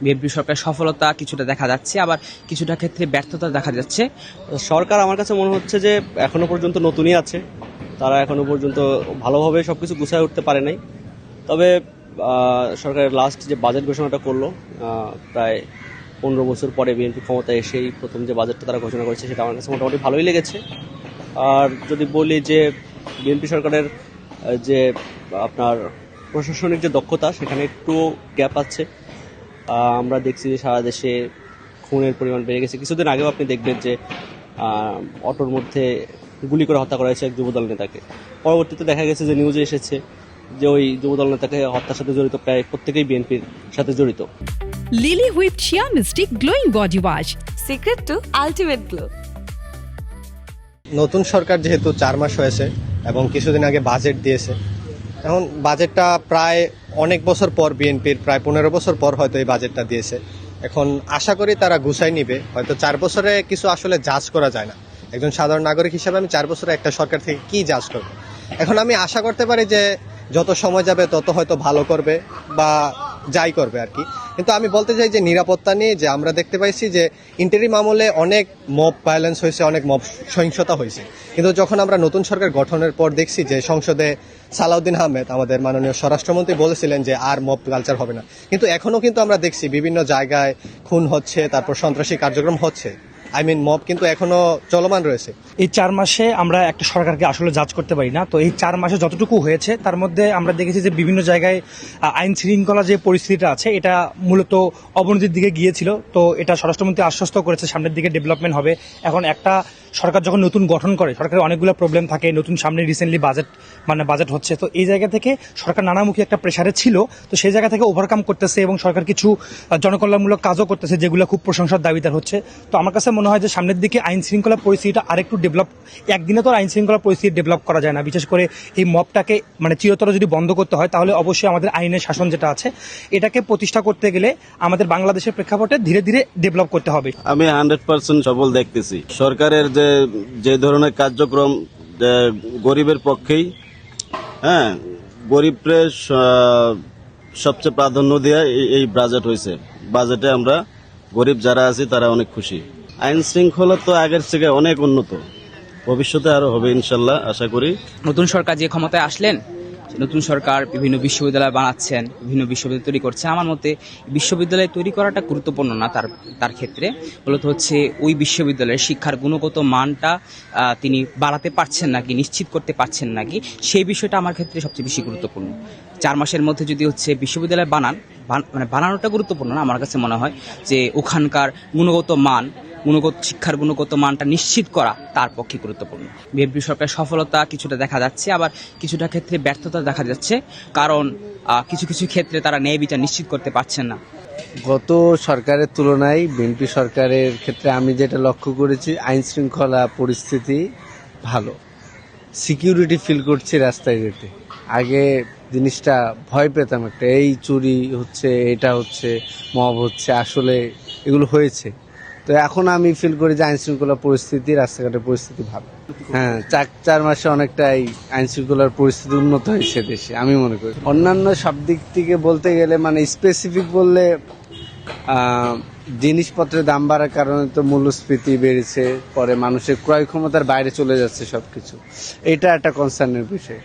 BNP সরকারের সফলতা কিছুটা দেখা যাচ্ছে, আবার কিছুটা ক্ষেত্রে ব্যর্থতা দেখা যাচ্ছে। সরকার আমার কাছে মনে হচ্ছে যে এখনো পর্যন্ত নতুনই আছে, তারা এখনো পর্যন্ত ভালোভাবে সবকিছু গুছায় উঠতে পারে নাই। তবে সরকারের লাস্ট যে বাজেট ঘোষণাটা করলো, প্রায় 15 বছর পরে বিএনপি ক্ষমতায় এসেই প্রথম যে বাজেটটা তারা ঘোষণা করেছে সেটা আমার কাছে মোটামুটি ভালোই লেগেছে। আর যদি বলি যে বিএনপি সরকারের যে আপনার প্রশাসনিক যে দক্ষতা, সেখানে একটু গ্যাপ আছে। আমরা দেখছি যে সারা দেশে খুনের পরিমাণ বেড়ে গেছে। কিছুদিন আগেও আপনি দেখবেন যে অটোর মধ্যে গুলি করে হত্যা করা হয়েছে এক যুবদল নেতাকে। পরবর্তীতে দেখা গেছে যে নিউজে এসেছে যে ওই যুবদল নেতাকে হত্যার সাথে জড়িত প্রায় প্রত্যেকেই বিএনপির সাথে জড়িত। Lily whipped shea mystic glowing body wash, secret to ultimate glow. নতুন সরকার যেহেতু 4 মাস হয়েছে এবং কিছুদিন আগে বাজেট দিয়েছে, এখন বাজেটটা প্রায় অনেক বছর পর, বিএনপির প্রায় 15 বছর পর হয়তো এই বাজেটটা দিয়েছে। এখন আশা করি তারা গুছাই নিবে। হয়তো 4 বছরে কিছু আসলে জাজ করা যায় না। একজন সাধারণ নাগরিক হিসেবে আমি 4 বছরে একটা সরকার থেকে কি জাজ করব? এখন আমি আশা করতে পারি যে যত সময় যাবে তত হয়তো ভালো করবে বা যাই করবে আর কি। কিন্তু আমি বলতে চাই যে নিরাপত্তা নিয়ে যে আমরা দেখতে পাইছি যে ইন্টারিম আমলে অনেক মব ভায়োলেন্স হয়েছে, অনেক মব সহিংসতা হয়েছে, কিন্তু যখন আমরা নতুন সরকার গঠনের পর দেখছি যে সংসদে সালাউদ্দিন আহমেদ আমাদের মাননীয় স্বরাষ্ট্রমন্ত্রী বলেছিলেন যে আর মব কালচার হবে না, কিন্তু এখনো কিন্তু আমরা দেখছি বিভিন্ন জায়গায় খুন হচ্ছে, তারপর সন্ত্রাসী কার্যক্রম হচ্ছে। মব কিন্তু এখনো চলমান রয়েছে। এই 4 মাসে আমরা একটা সরকারকে আসলে জাজ করতে পারি না। তো এই 4 মাসে যতটুকু হয়েছে তার মধ্যে আমরা দেখেছি যে বিভিন্ন জায়গায় আইন শৃঙ্খলা যে পরিস্থিতিটা আছে এটা মূলত অবনতির দিকে গিয়েছিল। তো এটা স্বরাষ্ট্রমন্ত্রী আশ্বস্ত করেছে সামনের দিকে ডেভেলপমেন্ট হবে। এখন একটা সরকার যখন নতুন গঠন করে, সরকারের অনেকগুলো প্রবলেম থাকে, নতুন সামনে রিসেন্টলি বাজেট হচ্ছে, তো এই জায়গা থেকে সরকার নানামুখী একটা প্রেসারে ছিল, তো সেই জায়গা থেকে ওভারকাম করতেছে এবং সরকার কিছু জনকল্যাণমূলক কাজও করতেছে যেগুলো খুব প্রশংসার দাবিদার হচ্ছে। তো আমার কাছে মনে হয় যে সামনের দিকে আইন শৃঙ্খলা পরিস্থিতিটা আরেকটু ডেভেলপ, একদিনে তো আইন শৃঙ্খলা পরিস্থিতি ডেভেলপ করা যায় না। বিশেষ করে এই মবটাকে চিরতরে যদি বন্ধ করতে হয় তাহলে অবশ্যই আমাদের আইনের শাসন যেটা আছে এটাকে প্রতিষ্ঠা করতে গেলে আমাদের বাংলাদেশের প্রেক্ষাপটে ধীরে ধীরে ডেভেলপ করতে হবে। আমি 100% সফল দেখতেছি সরকারের যে ধরনের কার্যক্রম গরিবের পক্ষেই, হ্যাঁ, গরিবরে সবচেয়ে প্রাধান্য দেওয়া এই বাজেট হয়েছে। বাজেটে আমরা গরিব যারা আছি তারা অনেক খুশি। আইন শৃঙ্খলা তো আগের থেকে অনেক উন্নত, ভবিষ্যতে আরো হবে ইনশাল্লাহ আশা করি। নতুন সরকার যে ক্ষমতায় আসলেন, নতুন সরকার বিভিন্ন বিশ্ববিদ্যালয় বানাচ্ছেন, বিভিন্ন বিশ্ববিদ্যালয় তৈরি করছে। আমার মতে বিশ্ববিদ্যালয় তৈরি করাটা গুরুত্বপূর্ণ না, তার ক্ষেত্রে মূলত হচ্ছে ওই বিশ্ববিদ্যালয়ের শিক্ষার গুণগত মানটা তিনি বাড়াতে পারছেন নাকি, নিশ্চিত করতে পারছেন নাকি, সেই বিষয়টা আমার ক্ষেত্রে সবচেয়ে বেশি গুরুত্বপূর্ণ। 4 মাসের মধ্যে যদি হচ্ছে বিশ্ববিদ্যালয় বানানোটা গুরুত্বপূর্ণ না, আমার কাছে মনে হয় যে ওখানকার শিক্ষার গুণগত মানটা নিশ্চিত করা তার পক্ষে গুরুত্বপূর্ণ। বিএনপি সরকারের সফলতা কিছুটা দেখা যাচ্ছে, আবার কিছুটা ক্ষেত্রে ব্যর্থতা দেখা যাচ্ছে, কারণ কিছু কিছু ক্ষেত্রে তারা ন্যায় বিচার নিশ্চিত করতে পারছেন না। গত সরকারের তুলনায় বিএনপি সরকারের ক্ষেত্রে আমি যেটা লক্ষ্য করেছি, আইন শৃঙ্খলা পরিস্থিতি ভালো, সিকিউরিটি ফিল করছি রাস্তায় যেতে। আগে জিনিসটা ভয় পেতাম একটা, এই চুরি হচ্ছে, এটা হচ্ছে, মব হচ্ছে, আসলে এগুলো হয়েছে। তো এখন আমি ফিল করি যে আইন শৃঙ্খলা পরিস্থিতি, রাস্তাঘাটের পরিস্থিতি ভালো। হ্যাঁ, 4 মাসে অনেকটাই আইন শৃঙ্খলার পরিস্থিতি উন্নত হয়েছে দেশে, আমি মনে করি। অন্যান্য সব দিক থেকে বলতে গেলে স্পেসিফিক বললে জিনিসপত্রের দাম বাড়ার কারণে তো মূল্যস্ফীতি বেড়েছে, পরে মানুষের ক্রয় ক্ষমতার বাইরে চলে যাচ্ছে সবকিছু, এটা একটা কনসার্নের বিষয়।